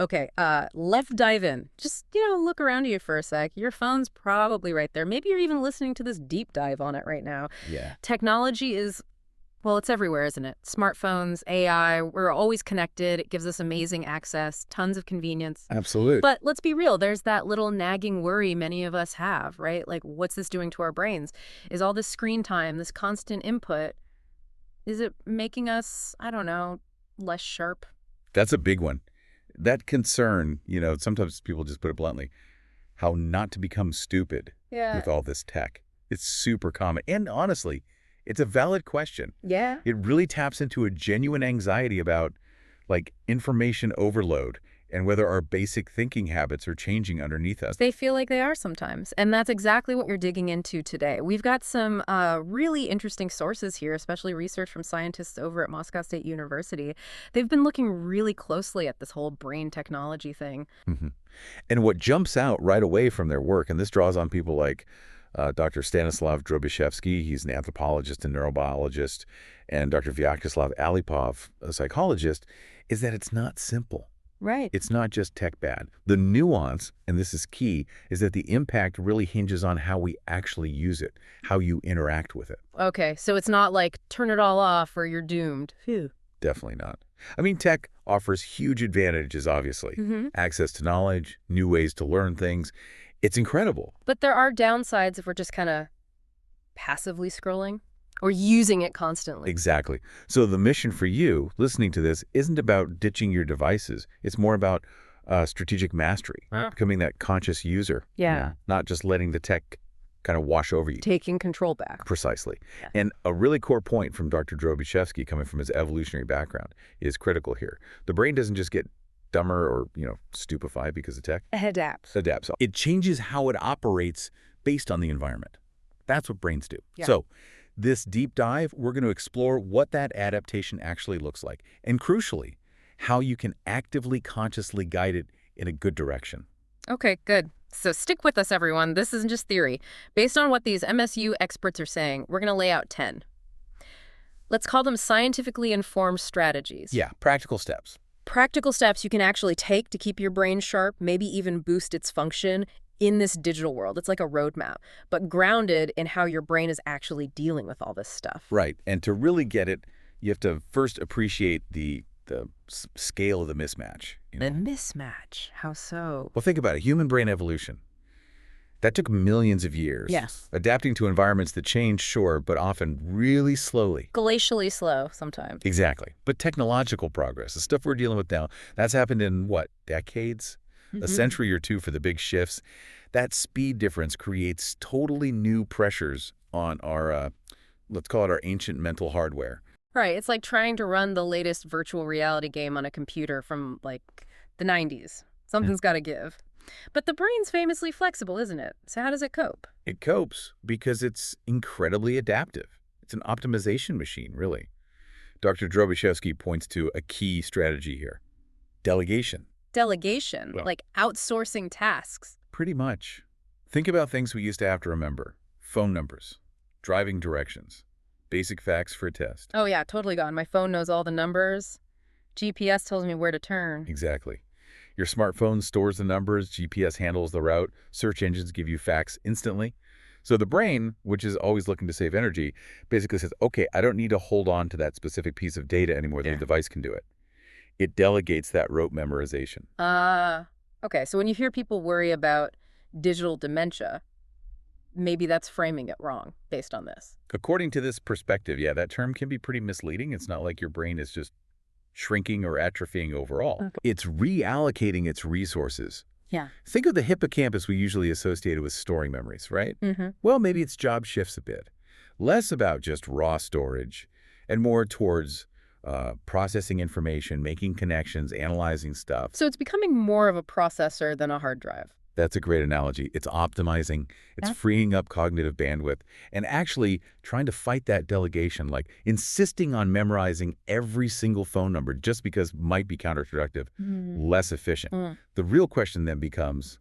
Okay, let's dive in. Just, look around you for a sec. Your phone's probably right there. Maybe you're even listening to this deep dive on it right now. Yeah. Technology is, well, it's everywhere, isn't it? Smartphones, AI, we're always connected. It gives us amazing access, tons of convenience. Absolute. But let's be real, there's that little nagging worry many of us have, right? Like, what's this doing to our brains? Is all this screen time, this constant input, is it making us, I don't know, less sharp? That's a big one. That concern, sometimes people just put it bluntly, how not to become stupid Yeah. with all this tech. It's super common. And honestly, it's a valid question. Yeah. It really taps into a genuine anxiety about, like, information overload and whether our basic thinking habits are changing underneath us. They feel like they are sometimes. And that's exactly what you're digging into today. We've got some really interesting sources here, especially research from scientists over at Moscow State University. They've been looking really closely at this whole brain technology thing. hmm And what jumps out right away from their work, and this draws on people like Dr. Stanislav Drobiszewski, he's an anthropologist and neurobiologist, and Dr. Vyacheslav Alipov, a psychologist, is that it's not simple. Right. It's not just tech bad. The nuance, and this is key, is that the impact really hinges on how we actually use it, how you interact with it. Okay, so it's not like turn it all off or you're doomed. Phew. Definitely not. I mean, tech offers huge advantages, obviously. Access to knowledge, new ways to learn things. It's incredible. But there are downsides if we're just kind of passively scrolling or using it constantly. Exactly. So the mission for you, listening to this, isn't about ditching your devices. It's more about strategic mastery, becoming that conscious user. Yeah. Not just letting the tech kind of wash over you. Taking control back. Precisely. Yeah. And a really core point from Dr. Drobiszewski, coming from his evolutionary background, is critical here. The brain doesn't just get dumber or, stupefied because of tech. It adapts. Adapts. It changes how it operates based on the environment. That's what brains do. Yeah. So this deep dive, we're going to explore what that adaptation actually looks like. And crucially, how you can actively, consciously guide it in a good direction. Okay, good. So stick with us, everyone. This isn't just theory. Based on what these MSU experts are saying, we're going to lay out 10. Let's call them scientifically informed strategies. Yeah, practical steps. Practical steps you can actually take to keep your brain sharp, maybe even boost its function in this digital world. It's like a roadmap, but grounded in how your brain is actually dealing with all this stuff. Right. And to really get it, you have to first appreciate the scale of the mismatch. The mismatch. How so? Well, think about it. Human brain evolution. That took millions of years. Yes. Adapting to environments that change, sure, but often really slowly. Glacially slow sometimes. Exactly. But technological progress, the stuff we're dealing with now, that's happened in, what, decades? A century or two for the big shifts. That speed difference creates totally new pressures on our, let's call it our ancient mental hardware. Right. It's like trying to run the latest virtual reality game on a computer from, like, the 90s. Something's got to give. But the brain's famously flexible, isn't it? So how does it cope? It copes because it's incredibly adaptive. It's an optimization machine, really. Dr. Drobiszewski points to a key strategy here. Delegation. Delegation, Well- like outsourcing tasks. Pretty much. Think about things we used to have to remember. Phone numbers, driving directions, basic facts for a test. Oh, yeah, totally gone. My phone knows all the numbers. GPS tells me where to turn. Exactly. Your smartphone stores the numbers, GPS handles the route, search engines give you facts instantly. So the brain, which is always looking to save energy, basically says, okay, I don't need to hold on to that specific piece of data anymore. The device can do it. It delegates that rote memorization. Okay, so when you hear people worry about digital dementia, maybe that's framing it wrong based on this. According to this perspective, yeah, that term can be pretty misleading. It's not like your brain is just shrinking or atrophying overall. Okay. It's reallocating its resources. Yeah. Think of the hippocampus we usually associated with storing memories, right? Well, maybe its job shifts a bit. Less about just raw storage and more towards processing information, making connections, analyzing stuff. So it's becoming more of a processor than a hard drive. That's a great analogy. It's optimizing, it's freeing up cognitive bandwidth, and actually trying to fight that delegation, like insisting on memorizing every single phone number just because might be counterproductive, less efficient. The real question then becomes,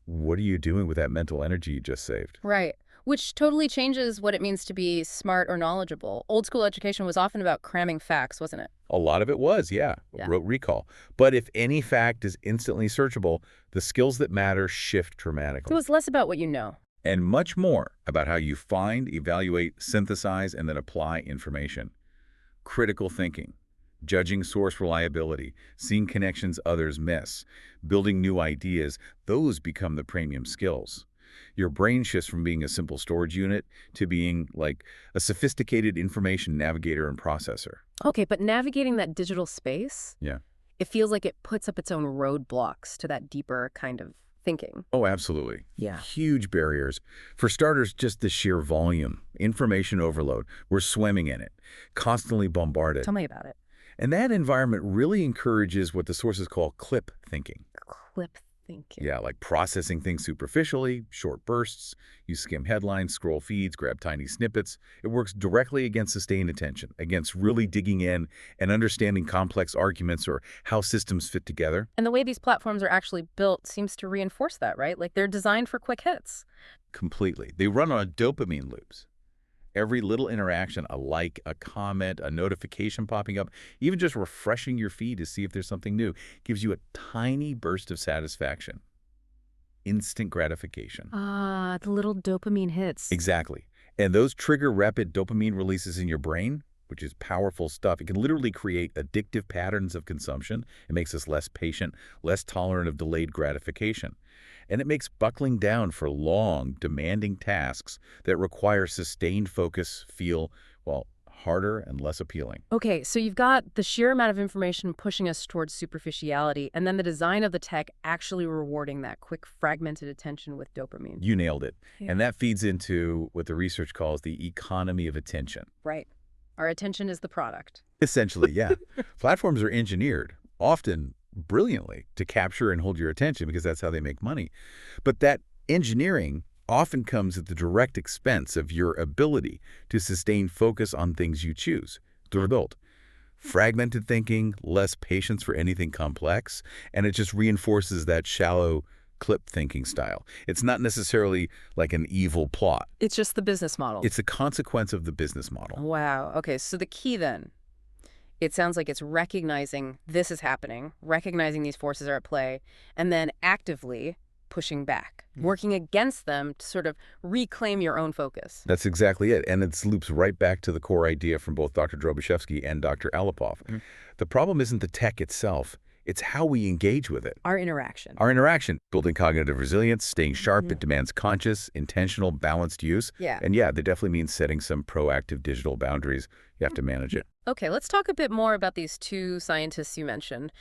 what are you doing with that mental energy you just saved? Right. Which totally changes what it means to be smart or knowledgeable. Old school education was often about cramming facts, wasn't it? A lot of it was, yeah, Yeah. rote recall. But if any fact is instantly searchable, the skills that matter shift So dramatically. it's less about what you know. And much more about how you find, evaluate, synthesize, and then apply information. Critical thinking, judging source reliability, seeing connections others miss, building new ideas, those become the premium skills. Your brain shifts from being a simple storage unit to being like a sophisticated information navigator and processor. Okay, but navigating that digital space, Yeah. it feels like it puts up its own roadblocks to that deeper kind of thinking. Oh, absolutely. Yeah. Huge barriers. For starters, just the sheer volume, information overload. We're swimming in it, constantly bombarded. Tell me about it. And that environment really encourages what the sources call clip thinking. Clip thinking. Yeah, like processing things superficially, short bursts. You skim headlines, scroll feeds, grab tiny snippets. It works directly against sustained attention, against really digging in and understanding complex arguments or how systems fit together. And the way these platforms are actually built seems to reinforce that, right? Like they're designed for quick hits. Completely. They run on dopamine loops. Every little interaction, a like, a comment, a notification popping up, even just refreshing your feed to see if there's something new, gives you a tiny burst of satisfaction. Instant gratification. Ah, the little dopamine hits. Exactly. And those trigger rapid dopamine releases in your brain, which is powerful stuff. It can literally create addictive patterns of consumption. It makes us less patient, less tolerant of delayed gratification. And it makes buckling down for long, demanding tasks that require sustained focus feel, well, harder and less appealing. Okay, so you've got the sheer amount of information pushing us towards superficiality, and then the design of the tech actually rewarding that quick, fragmented attention with dopamine. You nailed it. Yeah. And that feeds into what the research calls the economy of attention. Right. Our attention is the product. Essentially, yeah. Platforms are engineered, often brilliantly, to capture and hold your attention because that's how they make money. But that engineering often comes at the direct expense of your ability to sustain focus on things you choose. The result, fragmented thinking, less patience for anything complex, and it just reinforces that shallow clip thinking style. It's not necessarily like an evil plot. It's just the business model. It's a consequence of the business model. Wow. Okay, so the key then, it sounds like it's recognizing this is happening, recognizing these forces are at play, and then actively pushing back, working against them to sort of reclaim your own focus. That's exactly it. And it loops right back to the core idea from both Dr. Drobiszewski and Dr. Alipov. The problem isn't the tech itself. It's how we engage with it. Our interaction. Our interaction, building cognitive resilience, staying sharp, it demands conscious, intentional, balanced use. Yeah. And yeah, that definitely means setting some proactive digital boundaries. You have to manage it. Okay, let's talk a bit more about these two scientists you mentioned,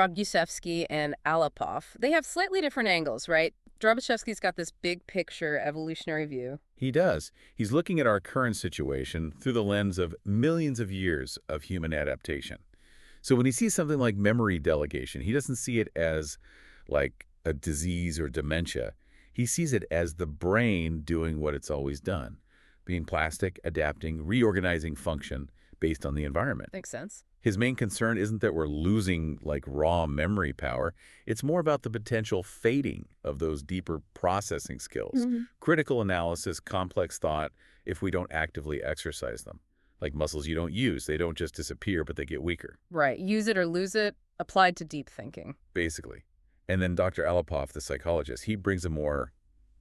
Drobiszewski and Alipov. They have slightly different angles, right? Drobiszewski's got this big picture evolutionary view. He does. He's looking at our current situation through the lens of millions of years of human adaptation. So when he sees something like memory delegation, he doesn't see it as like a disease or dementia. He sees it as the brain doing what it's always done, being plastic, adapting, reorganizing function based on the environment. Makes sense. His main concern isn't that we're losing like raw memory power. It's more about the potential fading of those deeper processing skills, critical analysis, complex thought, if we don't actively exercise them. Like muscles you don't use. They don't just disappear, but they get weaker. Right. Use it or lose it, applied to deep thinking. Basically. And then Dr. Alipov, the psychologist, he brings a more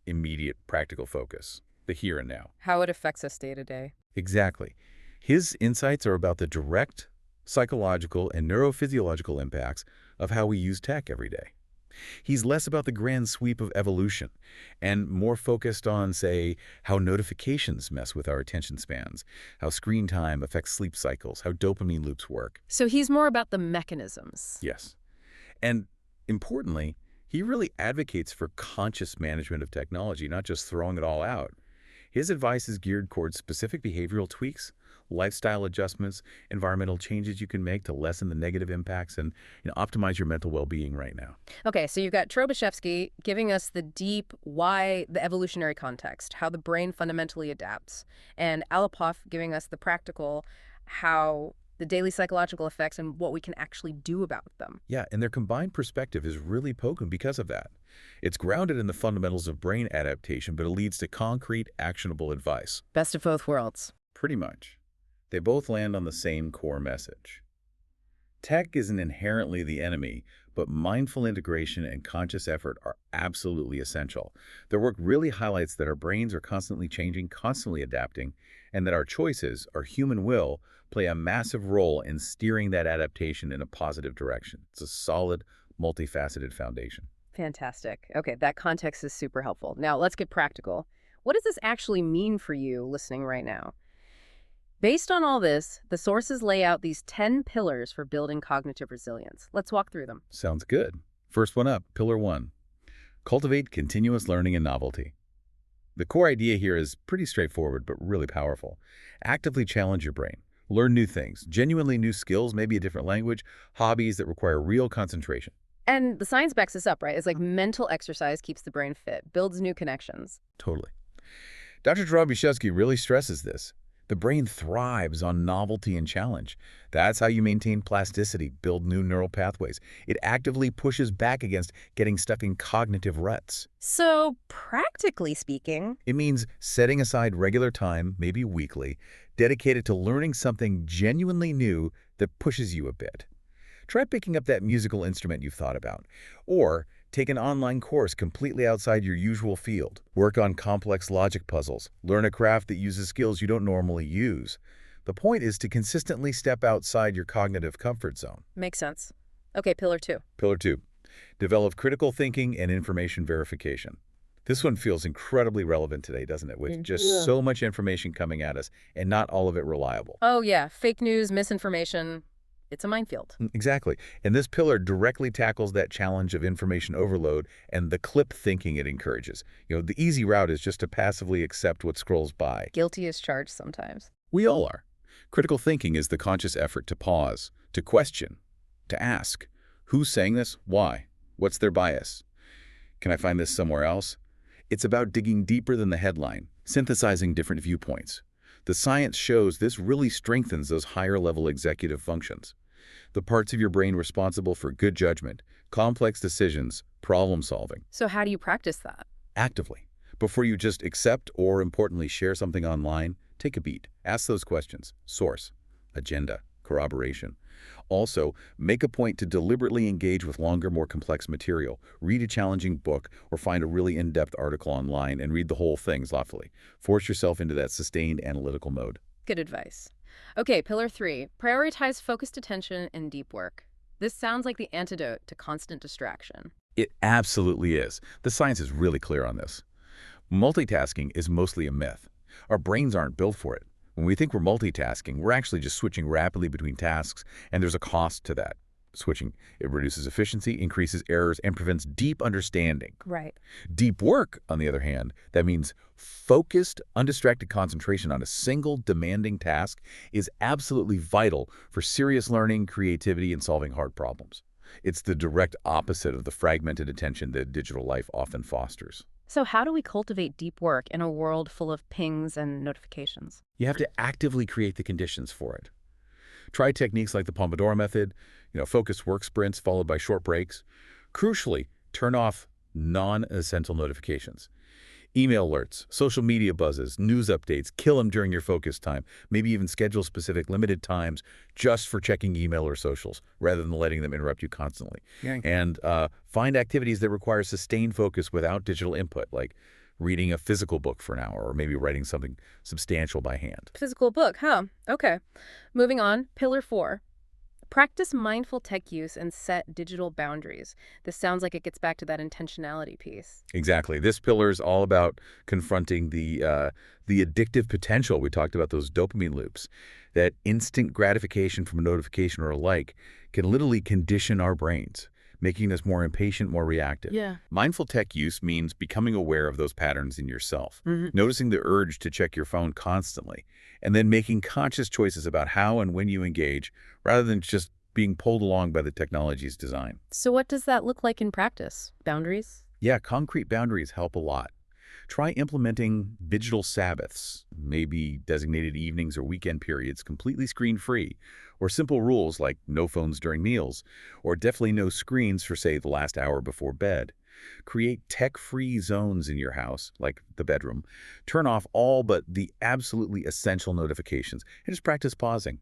immediate practical focus, the here and now. How it affects us day to day. Exactly. His insights are about the direct psychological and neurophysiological impacts of how we use tech every day. He's less about the grand sweep of evolution and more focused on, say, how notifications mess with our attention spans, how screen time affects sleep cycles, how dopamine loops work. So he's more about the mechanisms. Yes. And importantly, he really advocates for conscious management of technology, not just throwing it all out. His advice is geared towards specific behavioral tweaks, lifestyle adjustments, environmental changes you can make to lessen the negative impacts and optimize your mental well-being right now. Okay, so you've got Drobiszewski giving us the deep why, the evolutionary context, how the brain fundamentally adapts, and Alipov giving us the practical how the daily psychological effects and what we can actually do about them. Yeah, and their combined perspective is really potent because of that. It's grounded in the fundamentals of brain adaptation, but it leads to concrete, actionable advice. Best of both worlds. Pretty much. They both land on the same core message. Tech isn't inherently the enemy, but mindful integration and conscious effort are absolutely essential. Their work really highlights that our brains are constantly changing, constantly adapting, and that our choices, our human will, play a massive role in steering that adaptation in a positive direction. It's a solid, multifaceted foundation. Fantastic. Okay, that context is super helpful. Now, let's get practical. What does this actually mean for you listening right now? Based on all this, the sources lay out these 10 pillars for building cognitive resilience. Let's walk through them. Sounds good. First one up, Pillar 1. Cultivate continuous learning and novelty. The core idea here is pretty straightforward, but really powerful. Actively challenge your brain. Learn new things, genuinely new skills, maybe a different language, hobbies that require real concentration. And the science backs this up, right? It's like mental exercise keeps the brain fit, builds new connections. Totally. Dr. Drobyshevsky really stresses this. The brain thrives on novelty and challenge. That's how you maintain plasticity, build new neural pathways. It actively pushes back against getting stuck in cognitive ruts. So, practically speaking, It means setting aside regular time, maybe weekly, dedicated to learning something genuinely new that pushes you a bit. Try picking up that musical instrument you've thought about. Or take an online course completely outside your usual field. Work on complex logic puzzles. Learn a craft that uses skills you don't normally use. The point is to consistently step outside your cognitive comfort zone. makes sense. Okay, pillar 2. Pillar 2. Develop critical thinking and information verification. This one feels incredibly relevant today, doesn't it? With just so much information coming at us and not all of it reliable. Oh, yeah, fake news, misinformation. It's a minefield. Exactly. And this pillar directly tackles that challenge of information overload and the clip thinking it encourages. The easy route is just to passively accept what scrolls by. Guilty as charged sometimes. We all are. Critical thinking is the conscious effort to pause, to question, to ask, who's saying this? Why? What's their bias? Can I find this somewhere else? It's about digging deeper than the headline, synthesizing different viewpoints. The science shows this really strengthens those higher-level executive functions. The parts of your brain responsible for good judgment, complex decisions, problem solving. So how do you practice that? Actively. Before you just accept or, importantly, share something online, take a beat. Ask those questions. Source, agenda, corroboration. Also, make a point to deliberately engage with longer, more complex material. Read a challenging book or find a really in-depth article online and read the whole thing thoughtfully. Force yourself into that sustained analytical mode. Good advice. Okay, pillar 3. Prioritize focused attention and deep work. This sounds like the antidote to constant distraction. It absolutely is. The science is really clear on this. Multitasking is mostly a myth. Our brains aren't built for it. When we think we're multitasking, we're actually just switching rapidly between tasks, and there's a cost to that. Switching, it reduces efficiency, increases errors, and prevents deep understanding. Right. Deep work, on the other hand, that means focused, undistracted concentration on a single demanding task is absolutely vital for serious learning, creativity, and solving hard problems. It's the direct opposite of the fragmented attention that digital life often fosters. So how do we cultivate deep work in a world full of pings and notifications? You have to actively create the conditions for it. Try techniques like the Pomodoro method, focused work sprints followed by short breaks. Crucially, turn off non-essential notifications. Email alerts, social media buzzes, news updates, kill them during your focus time. Maybe even schedule specific limited times just for checking email or socials rather than letting them interrupt you constantly. Yeah. And find activities that require sustained focus without digital input, like reading a physical book for an hour or maybe writing something substantial by hand. Physical book, huh? Okay. Moving on, pillar 4. Practice mindful tech use and set digital boundaries. This sounds like it gets back to that intentionality piece. Exactly. This pillar is all about confronting the addictive potential. We talked about those dopamine loops. That instant gratification from a notification or a like can literally condition our brains, making us more impatient, more reactive. Yeah. Mindful tech use means becoming aware of those patterns in yourself, noticing the urge to check your phone constantly, and then making conscious choices about how and when you engage, rather than just being pulled along by the technology's design. So what does that look like in practice? Boundaries? Yeah, concrete boundaries help a lot. Try implementing digital Sabbaths, maybe designated evenings or weekend periods completely screen-free, or simple rules like no phones during meals, or definitely no screens for, say, the last hour before bed. Create tech-free zones in your house, like the bedroom. Turn off all but the absolutely essential notifications, and just practice pausing.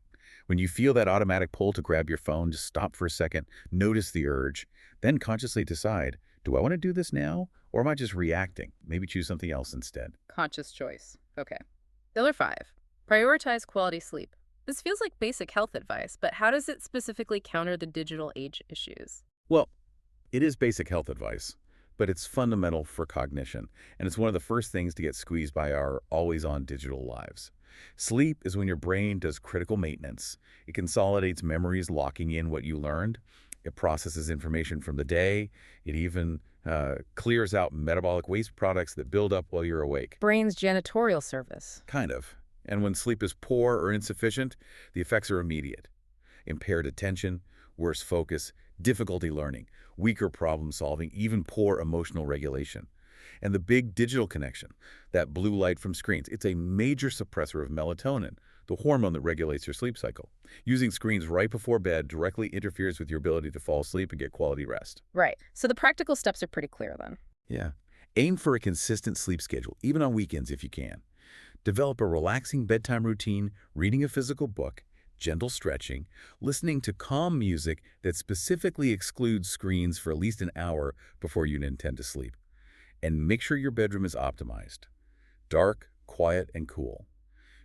When you feel that automatic pull to grab your phone, just stop for a second, notice the urge, then consciously decide, do I want to do this now, or am I just reacting? Maybe choose something else instead. Conscious choice. Okay. Pillar 5. Prioritize quality sleep. This feels like basic health advice, but how does it specifically counter the digital age issues? Well, it is basic health advice, but it's fundamental for cognition, and it's one of the first things to get squeezed by our always-on digital lives. Sleep is when your brain does critical maintenance. It consolidates memories, locking in what you learned. It processes information from the day. It even clears out metabolic waste products that build up while you're awake. Brain's janitorial service. Kind of. And when sleep is poor or insufficient, the effects are immediate. Impaired attention, worse focus, difficulty learning, weaker problem solving, even poor emotional regulation. And the big digital connection, that blue light from screens, it's a major suppressor of melatonin, the hormone that regulates your sleep cycle. Using screens right before bed directly interferes with your ability to fall asleep and get quality rest. Right. So the practical steps are pretty clear then. Yeah. Aim for a consistent sleep schedule, even on weekends if you can. Develop a relaxing bedtime routine, reading a physical book, gentle stretching, listening to calm music that specifically excludes screens for at least an hour before you intend to sleep. And make sure your bedroom is optimized. Dark, quiet, and cool.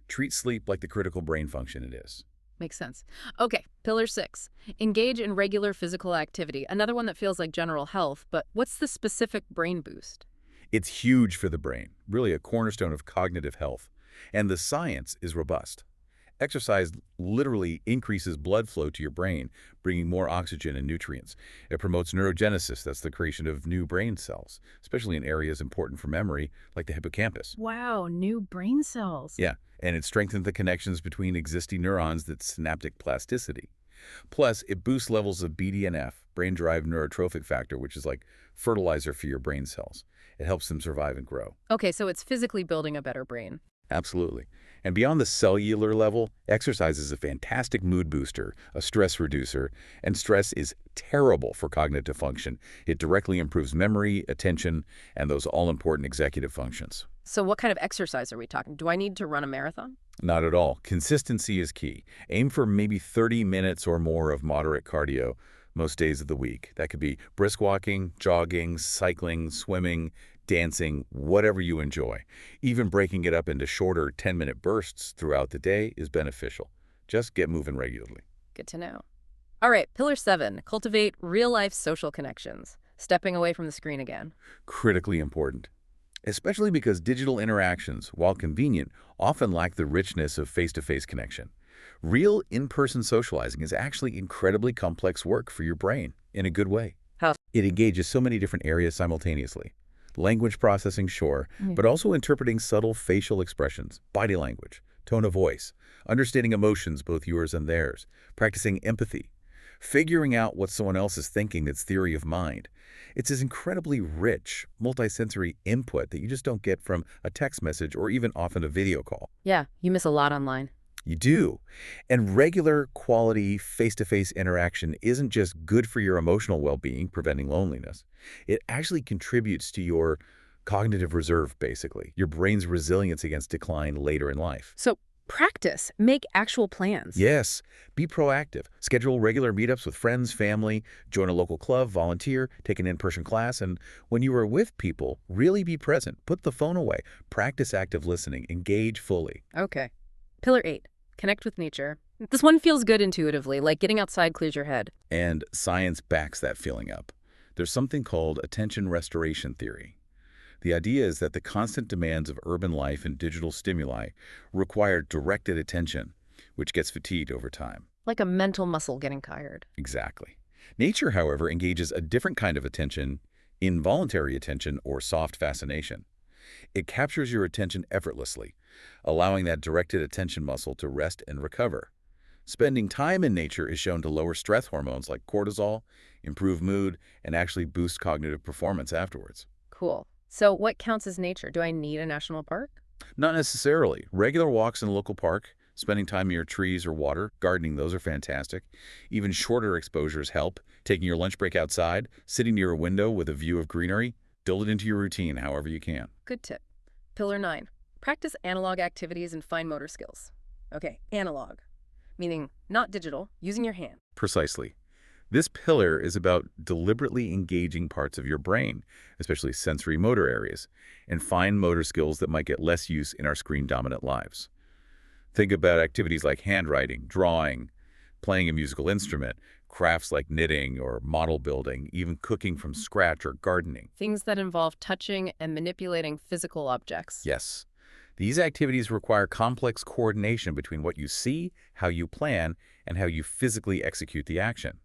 Treat sleep like the critical brain function it is. Makes sense. Okay, pillar 6. Engage in regular physical activity. Another one that feels like general health, but what's the specific brain boost? It's huge for the brain, really a cornerstone of cognitive health. And the science is robust. Exercise literally increases blood flow to your brain, bringing more oxygen and nutrients. It promotes neurogenesis, that's the creation of new brain cells, especially in areas important for memory, like the hippocampus. Wow, new brain cells. Yeah, and it strengthens the connections between existing neurons, that's synaptic plasticity. Plus, it boosts levels of BDNF, brain-derived neurotrophic factor, which is like fertilizer for your brain cells. It helps them survive and grow. Okay, so it's physically building a better brain. Absolutely. And beyond the cellular level, exercise is a fantastic mood booster, a stress reducer, and stress is terrible for cognitive function. It directly improves memory, attention, and those all-important executive functions. So what kind of exercise are we talking? Do I need to run a marathon? Not at all. Consistency is key. Aim for maybe 30 minutes or more of moderate cardio most days of the week. That could be brisk walking, jogging, cycling, swimming, dancing, whatever you enjoy. Even breaking it up into shorter 10-minute bursts throughout the day is beneficial. Just get moving regularly. Good to know. All right, pillar 7, cultivate real-life social connections. Stepping away from the screen again. Critically important, especially because digital interactions, while convenient, often lack the richness of face-to-face connection. Real in-person socializing is actually incredibly complex work for your brain in a good way. How? It engages so many different areas simultaneously. Language processing, sure, but also interpreting subtle facial expressions, body language, tone of voice, understanding emotions, both yours and theirs, practicing empathy, figuring out what someone else is thinking, that's theory of mind. It's this incredibly rich, multisensory input that you just don't get from a text message or even often a video call. Yeah, you miss a lot online. You do. And regular quality face-to-face interaction isn't just good for your emotional well-being, preventing loneliness. It actually contributes to your cognitive reserve, basically, your brain's resilience against decline later in life. So practice, make actual plans. Yes, be proactive. Schedule regular meetups with friends, family, join a local club, volunteer, take an in-person class, and when you are with people, really be present. Put the phone away. Practice active listening. Engage fully. Okay. Pillar 8, connect with nature. This one feels good intuitively, like getting outside clears your head. And science backs that feeling up. There's something called attention restoration theory. The idea is that the constant demands of urban life and digital stimuli require directed attention, which gets fatigued over time. Like a mental muscle getting tired. Exactly. Nature, however, engages a different kind of attention, involuntary attention or soft fascination. It captures your attention effortlessly, allowing that directed attention muscle to rest and recover. Spending time in nature is shown to lower stress hormones like cortisol, improve mood, and actually boost cognitive performance afterwards. Cool. So what counts as nature? Do I need a national park? Not necessarily. Regular walks in a local park, spending time near trees or water, gardening, those are fantastic. Even shorter exposures help. Taking your lunch break outside, sitting near a window with a view of greenery, build it into your routine however you can. Good tip. Pillar 9, practice analog activities and fine motor skills. Okay, analog. meaning not digital, using your hand. Precisely. This pillar is about deliberately engaging parts of your brain, especially sensory motor areas, and fine motor skills that might get less use in our screen-dominant lives. Think about activities like handwriting, drawing, playing a musical instrument, crafts like knitting or model building, even cooking from scratch or gardening. Things that involve touching and manipulating physical objects. Yes, these activities require complex coordination between what you see, how you plan, and how you physically execute the action.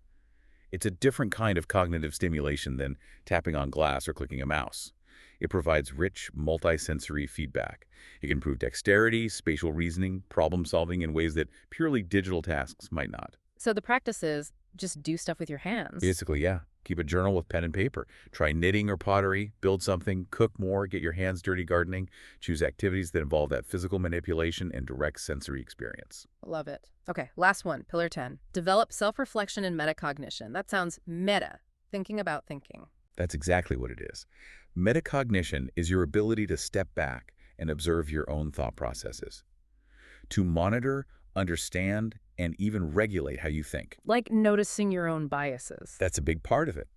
It's a different kind of cognitive stimulation than tapping on glass or clicking a mouse. It provides rich, multisensory feedback. It can improve dexterity, spatial reasoning, problem solving in ways that purely digital tasks might not. So the practice is just do stuff with your hands. Basically, yeah. Keep a journal with pen and paper. Try knitting or pottery, build something, cook more, get your hands dirty gardening. Choose activities that involve that physical manipulation and direct sensory experience. Love it. Okay, last one, pillar 10. Develop self-reflection and metacognition. That sounds meta, thinking about thinking. That's exactly what it is. Metacognition is your ability to step back and observe your own thought processes, to monitor, understand, and even regulate how you think. Like noticing your own biases. That's a big part of it.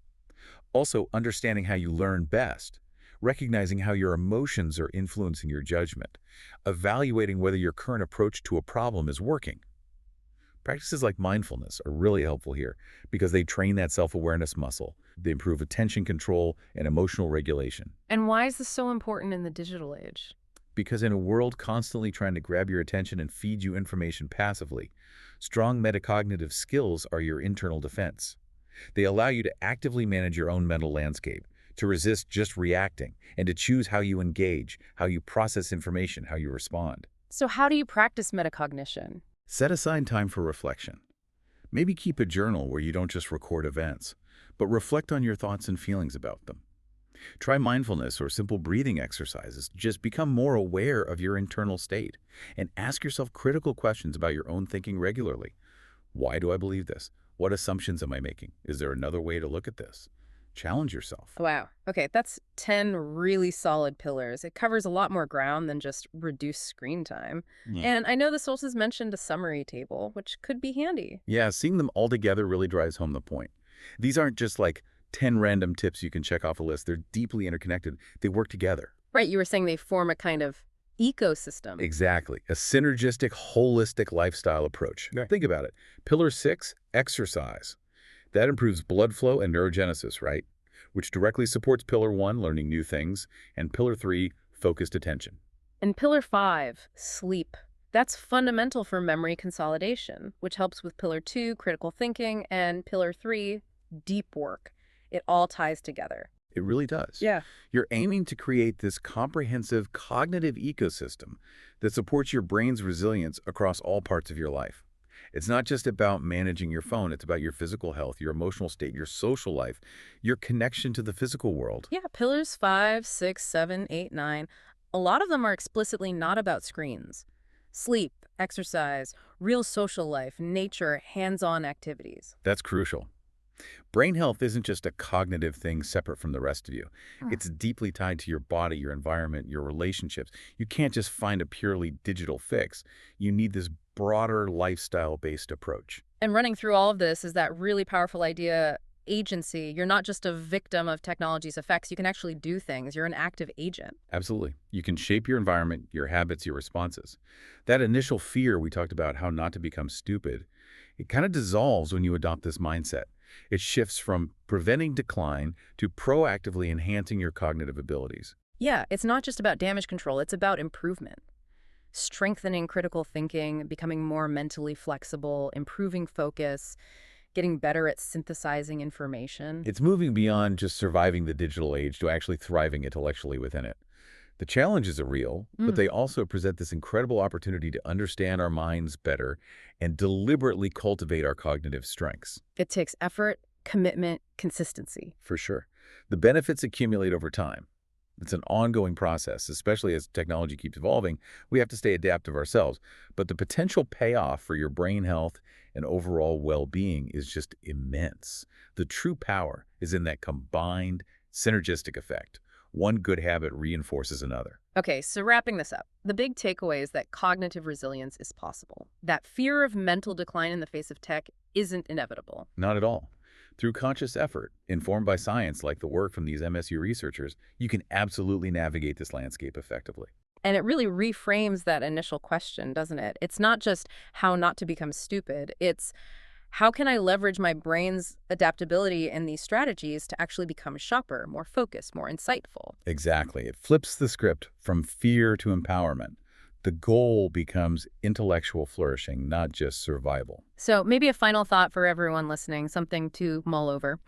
Also, understanding how you learn best, recognizing how your emotions are influencing your judgment, evaluating whether your current approach to a problem is working. Practices like mindfulness are really helpful here because they train that self-awareness muscle. They improve attention control and emotional regulation. And why is this so important in the digital age? Because in a world constantly trying to grab your attention and feed you information passively, strong metacognitive skills are your internal defense. They allow you to actively manage your own mental landscape, to resist just reacting, and to choose how you engage, how you process information, how you respond. So how do you practice metacognition? Set aside time for reflection. Maybe keep a journal where you don't just record events, but reflect on your thoughts and feelings about them. Try mindfulness or simple breathing exercises. Just become more aware of your internal state and ask yourself critical questions about your own thinking regularly. Why do I believe this? What assumptions am I making? Is there another way to look at this? Challenge yourself. Wow. Okay, that's 10 really solid pillars. It covers a lot more ground than just reduce screen time. Yeah. And I know the sources mentioned a summary table, which could be handy. Yeah, seeing them all together really drives home the point. These aren't just like 10 random tips you can check off a list. They're deeply interconnected. They work together. Right, you were saying they form a kind of ecosystem. Exactly. A synergistic, holistic lifestyle approach. Right. Think about it. Pillar 6, exercise. That improves blood flow and neurogenesis, right? Which directly supports Pillar 1, learning new things, and Pillar 3, focused attention. And pillar 5, sleep. That's fundamental for memory consolidation, which helps with pillar 2, critical thinking, and pillar 3, deep work. It all ties together. It really does. Yeah. You're aiming to create this comprehensive cognitive ecosystem that supports your brain's resilience across all parts of your life. It's not just about managing your phone. It's about your physical health, your emotional state, your social life, your connection to the physical world. Yeah, pillars 5, 6, 7, 8, 9. A lot of them are explicitly not about screens. Sleep, exercise, real social life, nature, hands-on activities. That's crucial. Brain health isn't just a cognitive thing separate from the rest of you. It's deeply tied to your body, your environment, your relationships. You can't just find a purely digital fix. You need this broader lifestyle-based approach. And running through all of this is that really powerful idea, agency. You're not just a victim of technology's effects. You can actually do things. You're an active agent. Absolutely. You can shape your environment, your habits, your responses. That initial fear we talked about, how not to become stupid, it kind of dissolves when you adopt this mindset. It shifts from preventing decline to proactively enhancing your cognitive abilities. Yeah, it's not just about damage control. It's about improvement. Strengthening critical thinking, becoming more mentally flexible, improving focus, getting better at synthesizing information. It's moving beyond just surviving the digital age to actually thriving intellectually within it. The challenges are real, but they also present this incredible opportunity to understand our minds better and deliberately cultivate our cognitive strengths. It takes effort, commitment, consistency. For sure. The benefits accumulate over time. It's an ongoing process, especially as technology keeps evolving. We have to stay adaptive ourselves. But the potential payoff for your brain health and overall well-being is just immense. The true power is in that combined synergistic effect. One good habit reinforces another. Okay, so wrapping this up, the big takeaway is that cognitive resilience is possible. That fear of mental decline in the face of tech isn't inevitable. Not at all. Through conscious effort, informed by science like the work from these MSU researchers, you can absolutely navigate this landscape effectively. And it really reframes that initial question, doesn't it? It's not just how not to become stupid, it's how can I leverage my brain's adaptability and these strategies to actually become sharper, more focused, more insightful? Exactly. It flips the script from fear to empowerment. The goal becomes intellectual flourishing, not just survival. So, maybe a final thought for everyone listening, something to mull over.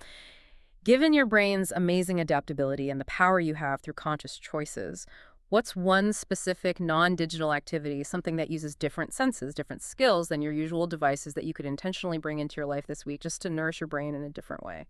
Given your brain's amazing adaptability and the power you have through conscious choices, what's one specific non-digital activity, something that uses different senses, different skills than your usual devices that you could intentionally bring into your life this week just to nourish your brain in a different way?